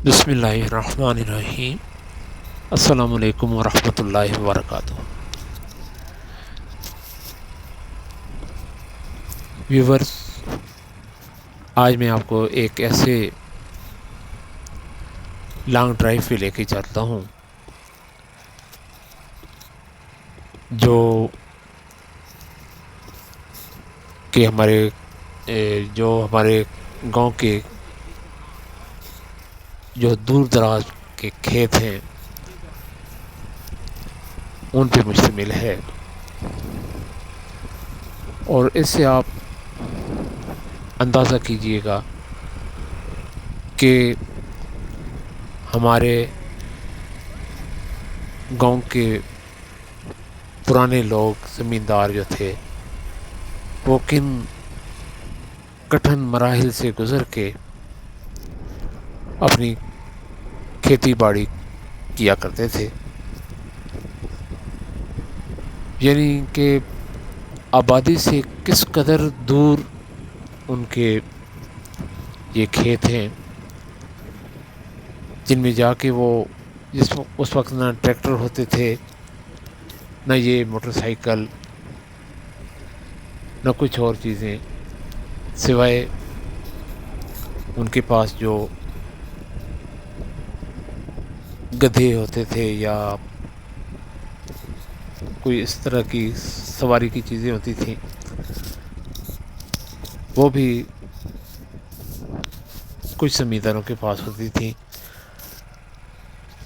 بسم اللہ الرحمن الرحیم۔ السلام علیکم ورحمۃ اللہ وبرکاتہ۔ ویورز، آج میں آپ کو ایک ایسے لانگ ڈرائیو پہ لے کے چلتا ہوں جو کہ ہمارے گاؤں کے جو دور دراز کے کھیت ہیں ان پہ مشتمل ہے، اور اس سے آپ اندازہ کیجئے گا کہ ہمارے گاؤں کے پرانے لوگ زمیندار جو تھے وہ کن کٹھن مراحل سے گزر کے اپنی کھیتی باڑی کیا کرتے تھے، یعنی کہ آبادی سے کس قدر دور ان کے یہ کھیت ہیں جن میں جا کے وہ اس وقت نہ ٹریکٹر ہوتے تھے، نہ یہ موٹر سائیکل، نہ کچھ اور چیزیں، سوائے ان کے پاس جو گدھے ہوتے تھے یا کوئی اس طرح کی سواری کی چیزیں ہوتی تھیں، وہ بھی کچھ زمینداروں کے پاس ہوتی تھیں۔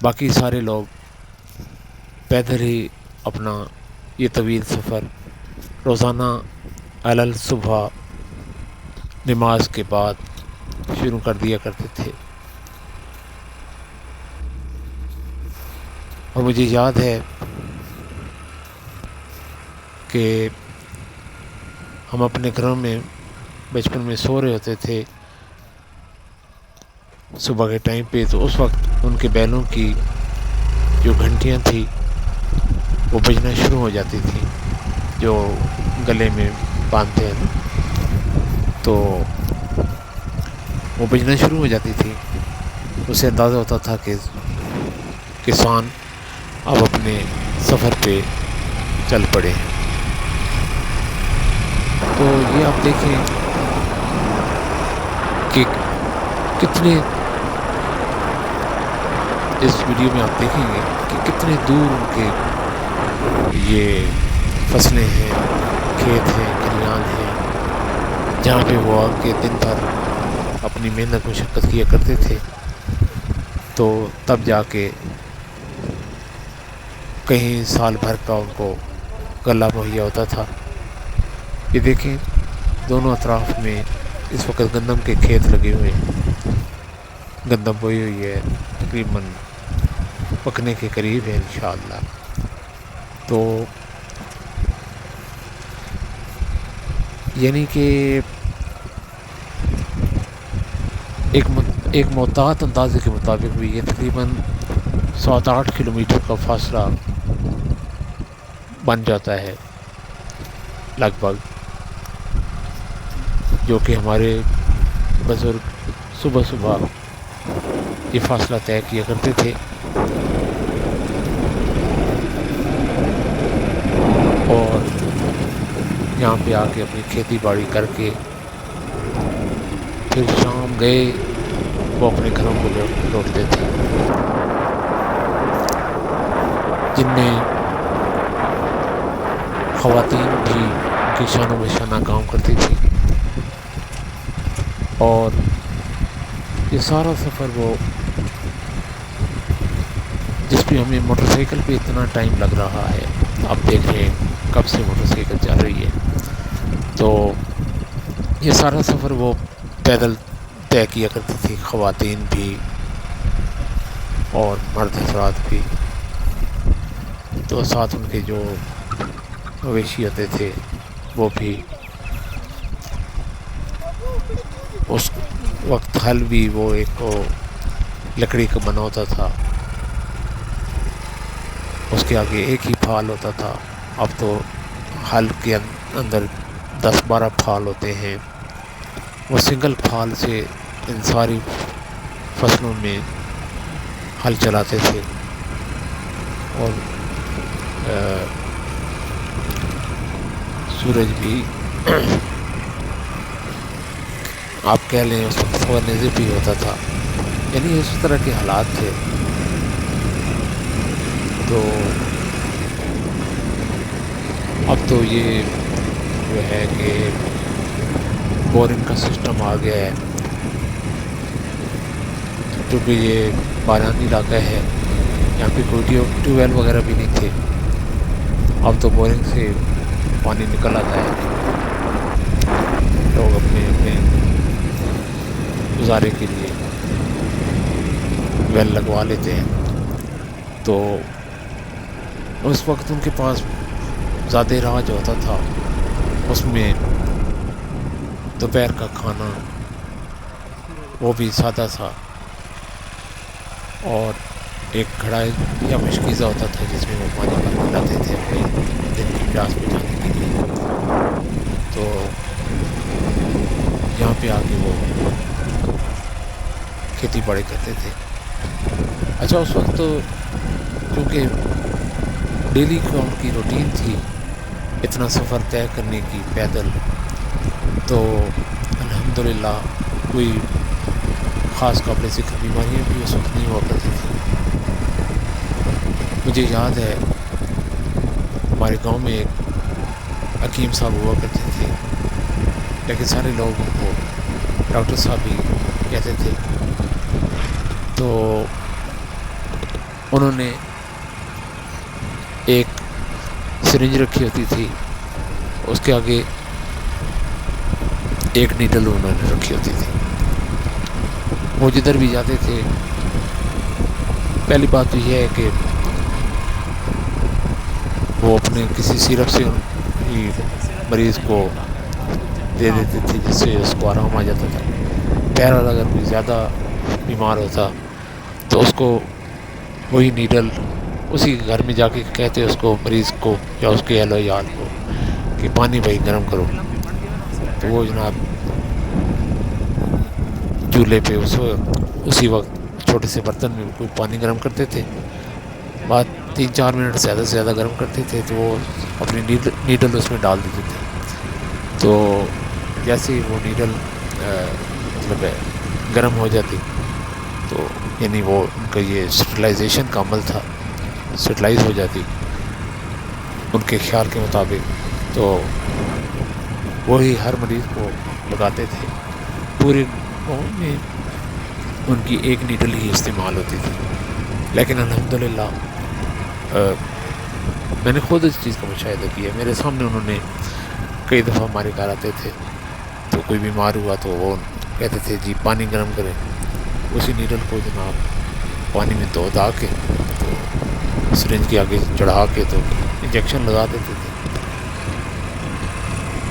باقی سارے لوگ پیدل ہی اپنا یہ طویل سفر روزانہ علل صبح نماز کے بعد شروع کر دیا کرتے تھے۔ اور مجھے یاد ہے کہ ہم اپنے گھروں میں بچپن میں سو رہے ہوتے تھے صبح کے ٹائم پہ، تو اس وقت ان کے بیلوں کی جو گھنٹیاں تھیں وہ بجنا شروع ہو جاتی تھیں، جو گلے میں باندھتے ہیں تو وہ بجنا شروع ہو جاتی تھی۔ اس سے اندازہ ہوتا تھا کہ کسان اب اپنے سفر پہ چل پڑے ہیں۔ تو یہ آپ دیکھیں کہ کتنے، اس ویڈیو میں آپ دیکھیں گے کہ کتنے دور ان کے یہ فصلیں ہیں، کھیت ہیں، کھلیان ہیں، جہاں پہ وہ آ کے دن بھر اپنی محنت مشقت کیا کرتے تھے، تو تب جا کے کہیں سال بھر کا ان کو غلہ مہیا ہوتا تھا۔ یہ دیکھیں دونوں اطراف میں اس وقت گندم کے کھیت لگے ہوئے ہیں، گندم بوئی ہوئی ہے، تقریباً پکنے کے قریب ہے انشاءاللہ۔ تو یعنی کہ ایک محتاط اندازے کے مطابق بھی یہ تقریباً 7-8 کلومیٹر کا فاصلہ بن جاتا ہے لگ بھگ، جو کہ ہمارے بزرگ صبح صبح یہ فاصلہ طے کیا کرتے تھے، اور یہاں پہ آ کے اپنی کھیتی باڑی کر کے پھر شام گئے وہ اپنے گھروں کو لوٹتے تھے، جن میں خواتین بھی ان کی شانوں بشانہ کام کرتی تھی۔ اور یہ سارا سفر وہ جس پہ ہمیں موٹر سائیکل پہ اتنا ٹائم لگ رہا ہے، آپ دیکھ رہے ہیں کب سے موٹر سائیکل چل رہی ہے، تو یہ سارا سفر وہ پیدل طے کیا کرتی تھی، خواتین بھی اور مرد حضرات بھی۔ تو ساتھ ان کے جو مویشی ہوتے تھے وہ بھی، اس وقت ہل بھی وہ ایک لکڑی کا بنا ہوتا تھا، اس کے آگے ایک ہی پھال ہوتا تھا، اب تو ہل کے اندر 10-12 پھال ہوتے ہیں۔ وہ سنگل پھال سے ان ساری فصلوں میں ہل چلاتے تھے، اور سورج بھی آپ کہہ لیں اس وقت سوا نصف بھی ہوتا تھا، یعنی اس طرح کے حالات تھے۔ تو اب تو یہ جو ہے کہ بورنگ کا سسٹم آ گیا ہے، کیونکہ یہ بارانی علاقہ ہے، یہاں پہ کوئی ٹیوب ویل وغیرہ بھی نہیں تھے، اب تو بورنگ سے پانی نکل آتا ہے، لوگ اپنے اپنے گزارے کے لیے ویل لگوا لیتے ہیں۔ تو اس وقت ان کے پاس زیادہ راہ جو ہوتا تھا، اس میں دوپہر کا کھانا وہ بھی سادہ تھا، اور ایک کڑھائی یا مشکیزہ ہوتا تھا جس میں وہ پانی بھر کے لاتے تھے اپنے دن کی پیاس بجھانے کے لیے۔ تو یہاں پہ آ کے وہ کھیتی باڑی کرتے تھے۔ اچھا، اس وقت تو کیونکہ ڈیلی کا ان کی روٹین تھی اتنا سفر طے کرنے کی پیدل، تو الحمدللہ کوئی خاص قابل ذکر بیماریاں بھی اس وقت نہیں ہوا کرتی تھیں۔ مجھے یاد ہے ہمارے گاؤں میں ایک حکیم صاحب ہوا کرتے تھے، لیکن سارے لوگ ان کو ڈاکٹر صاحب بھی کہتے تھے۔ تو انہوں نے ایک سرنج رکھی ہوتی تھی، اس کے آگے ایک نیڈل انہوں نے رکھی ہوتی تھی۔ وہ جدھر بھی جاتے تھے، پہلی بات تو یہ ہے کہ وہ اپنے کسی سیرپ سے مریض کو دے دیتے تھے، جس سے اس کو آرام آ جاتا تھا۔ بہرحال اگر کوئی زیادہ بیمار ہوتا تو اس کو وہی نیڈل اسی گھر میں جا کے کہتے اس کو، مریض کو یا اس کے اہل و عیال کو، کہ پانی بھائی گرم کرو، تو وہ جناب چولہے پہ اسی وقت چھوٹے سے برتن میں کوئی پانی گرم کرتے تھے، بعد 3-4 منٹ زیادہ سے زیادہ گرم کرتے تھے، تو وہ اپنی نیڈل اس میں ڈال دیتے تھے۔ تو جیسے ہی وہ نیڈل مطلب گرم ہو جاتی، تو یعنی وہ ان کا یہ سٹرلائزیشن کا عمل تھا، سٹرلائز ہو جاتی ان کے خیال کے مطابق، تو وہی ہر مریض کو لگاتے تھے۔ پورے گاؤں میں ان کی ایک نیڈل ہی استعمال ہوتی تھی، لیکن الحمدللہ میں نے خود اس چیز کا مشاہدہ کیا۔ میرے سامنے انہوں نے کئی دفعہ ہمارے گھر آتے تھے، تو کوئی بیمار ہوا تو وہ کہتے تھے جی پانی گرم کریں، اسی نیڈل کو جناب پانی میں دھو کے تو سرنج کے آگے چڑھا کے تو انجیکشن لگا دیتے تھے،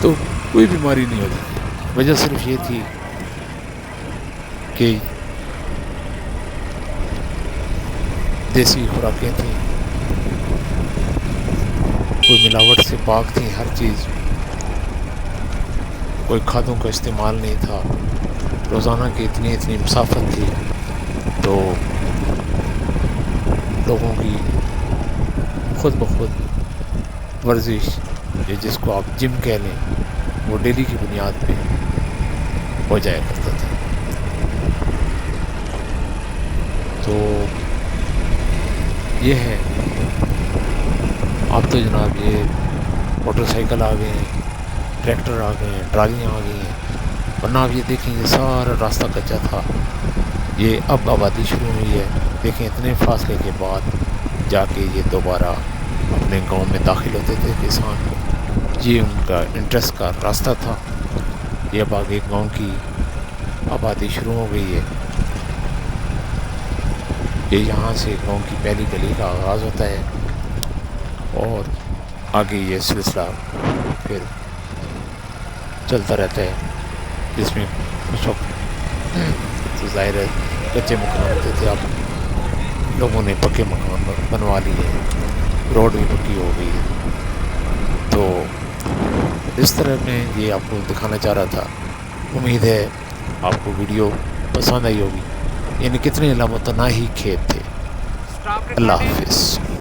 تو کوئی بیماری نہیں ہوتی تھی۔ وجہ صرف یہ تھی کہ دیسی خوراکیں تھیں، کوئی ملاوٹ سے پاک تھیں ہر چیز، کوئی کھادوں کا استعمال نہیں تھا، روزانہ کی اتنی مسافت تھی، تو لوگوں کی خود بخود ورزش، یا جس کو آپ جم کہہ لیں، وہ ڈیلی کی بنیاد پہ ہو جایا کرتا تھا۔ تو یہ ہے، اب تو جناب یہ موٹر سائیکل آ گئے ہیں، ٹریکٹر آ گئے ہیں، ٹرالیاں آ گئی ہیں، ورنہ آپ یہ دیکھیں یہ سارا راستہ کچا تھا، یہ اب آبادی شروع ہوئی ہے۔ دیکھیں اتنے فاصلے کے بعد جا کے یہ دوبارہ اپنے گاؤں میں داخل ہوتے تھے کسان، یہ ان کا انٹرسٹ کا راستہ تھا۔ یہ اب آگے گاؤں کی آبادی شروع ہو گئی ہے، یہ یہاں سے گاؤں کی پہلی گلی کا آغاز ہوتا ہے، اور آگے یہ سلسلہ پھر چلتا رہتا ہے، جس میں اس وقت تو ظاہر ہے کچے مکان ہوتے تھے، اب لوگوں نے پکے مکان بنوا لیے، روڈ بھی پکی ہو گئی ہے۔ تو اس طرح میں یہ آپ کو دکھانا چاہ رہا تھا۔ امید ہے آپ کو ویڈیو پسند آئی ہوگی، یعنی کتنے لامتناہی کھیت تھے۔ اللہ حافظ.